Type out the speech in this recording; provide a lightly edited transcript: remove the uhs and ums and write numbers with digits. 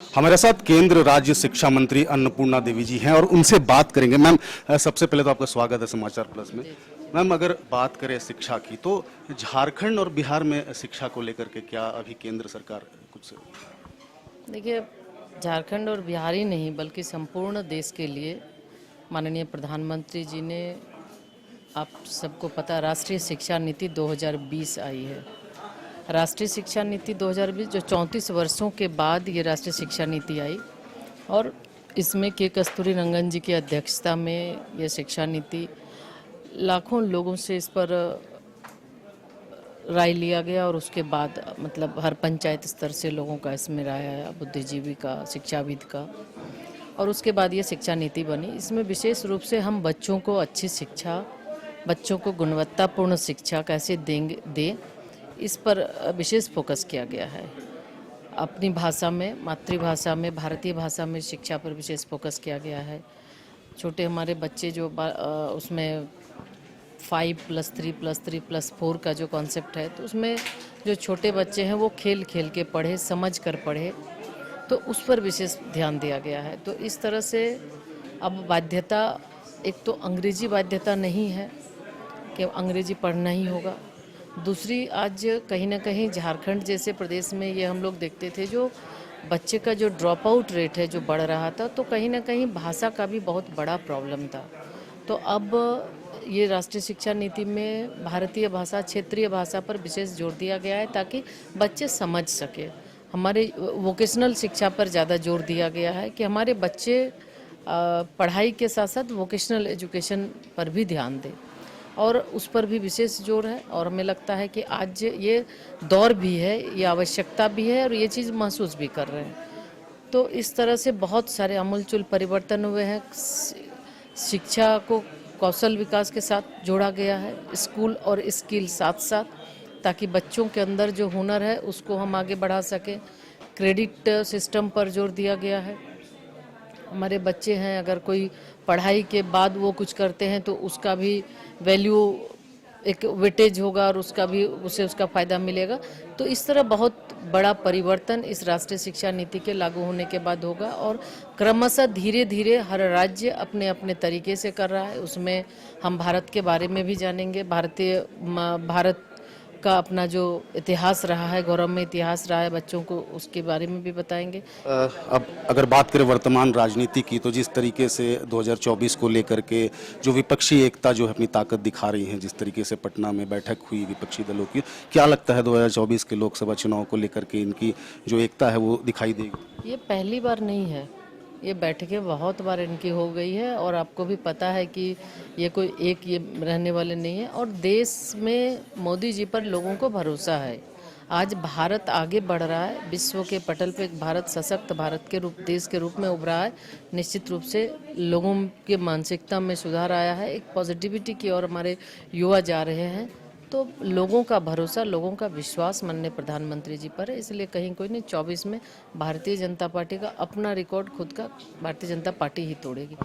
हमारे साथ केंद्र राज्य शिक्षा मंत्री अन्नपूर्णा देवी जी हैं और उनसे बात करेंगे। मैम, सबसे पहले तो आपका स्वागत है समाचार प्लस में। मैम, अगर बात करें शिक्षा की तो झारखंड और बिहार में शिक्षा को लेकर के क्या अभी केंद्र सरकार कुछ देखिए, झारखंड और बिहार ही नहीं बल्कि संपूर्ण देश के लिए माननीय प्रधानमंत्री जी ने, आप सबको पता, राष्ट्रीय शिक्षा नीति 2020 आई है। राष्ट्रीय शिक्षा नीति 2020 जो 34 वर्षों के बाद ये राष्ट्रीय शिक्षा नीति आई और इसमें के कस्तूरी रंगन जी की अध्यक्षता में ये शिक्षा नीति लाखों लोगों से इस पर राय लिया गया और उसके बाद मतलब हर पंचायत स्तर से लोगों का इसमें राय आया, बुद्धिजीवी का, शिक्षाविद का, और उसके बाद ये शिक्षा नीति बनी। इसमें विशेष रूप से हम बच्चों को अच्छी शिक्षा, बच्चों को गुणवत्तापूर्ण शिक्षा कैसे दें इस पर विशेष फोकस किया गया है। अपनी भाषा में, मातृभाषा में, भारतीय भाषा में शिक्षा पर विशेष फोकस किया गया है। छोटे हमारे बच्चे जो उसमें 5+3+3+4 का जो कॉन्सेप्ट है, तो उसमें जो छोटे बच्चे हैं वो खेल खेल के पढ़े, समझ कर पढ़े, तो उस पर विशेष ध्यान दिया गया है। तो इस तरह से अब बाध्यता, एक तो अंग्रेजी बाध्यता नहीं है कि अंग्रेजी पढ़ना ही होगा। दूसरी, आज कहीं ना कहीं झारखंड जैसे प्रदेश में ये हम लोग देखते थे, जो बच्चे का जो ड्रॉप आउट रेट है जो बढ़ रहा था, तो कहीं ना कहीं भाषा का भी बहुत बड़ा प्रॉब्लम था। तो अब ये राष्ट्रीय शिक्षा नीति में भारतीय भाषा, क्षेत्रीय भाषा पर विशेष जोर दिया गया है ताकि बच्चे समझ सके। हमारे वोकेशनल शिक्षा पर ज़्यादा जोर दिया गया है कि हमारे बच्चे पढ़ाई के साथ साथ वोकेशनल एजुकेशन पर भी ध्यान दें, और उस पर भी विशेष जोर है। और हमें लगता है कि आज ये दौर भी है, ये आवश्यकता भी है और ये चीज़ महसूस भी कर रहे हैं। तो इस तरह से बहुत सारे आमूलचूल परिवर्तन हुए हैं। शिक्षा को कौशल विकास के साथ जोड़ा गया है, स्कूल और स्किल साथ साथ, ताकि बच्चों के अंदर जो हुनर है उसको हम आगे बढ़ा सकें। क्रेडिट सिस्टम पर जोर दिया गया है। हमारे बच्चे हैं, अगर कोई पढ़ाई के बाद वो कुछ करते हैं तो उसका भी वैल्यू, एक वेटेज होगा और उसका भी उसे उसका फ़ायदा मिलेगा। तो इस तरह बहुत बड़ा परिवर्तन इस राष्ट्रीय शिक्षा नीति के लागू होने के बाद होगा और क्रमशः धीरे धीरे हर राज्य अपने अपने तरीके से कर रहा है। उसमें हम भारत के बारे में भी जानेंगे, भारत का अपना जो इतिहास रहा है, गौरवमय इतिहास रहा है बच्चों को, उसके बारे में भी बताएंगे। अब अगर बात करें वर्तमान राजनीति की, तो जिस तरीके से 2024 को लेकर के जो विपक्षी एकता जो है अपनी ताकत दिखा रही है, जिस तरीके से पटना में बैठक हुई विपक्षी दलों की, क्या लगता है 2024 के लोकसभा चुनाव को लेकर के इनकी जो एकता है वो दिखाई देगी? ये पहली बार नहीं है, ये बैठकें बहुत बार इनकी हो गई है और आपको भी पता है कि ये कोई एक ये रहने वाले नहीं है। और देश में मोदी जी पर लोगों को भरोसा है। आज भारत आगे बढ़ रहा है, विश्व के पटल पे एक भारत सशक्त भारत के रूप, देश के रूप में उभरा है। निश्चित रूप से लोगों के मानसिकता में सुधार आया है, एक पॉजिटिविटी की ओर हमारे युवा जा रहे हैं। तो लोगों का भरोसा, लोगों का विश्वास माननीय प्रधानमंत्री जी पर है, इसलिए कहीं कोई नहीं, 24 में भारतीय जनता पार्टी का अपना रिकॉर्ड खुद का भारतीय जनता पार्टी ही तोड़ेगी।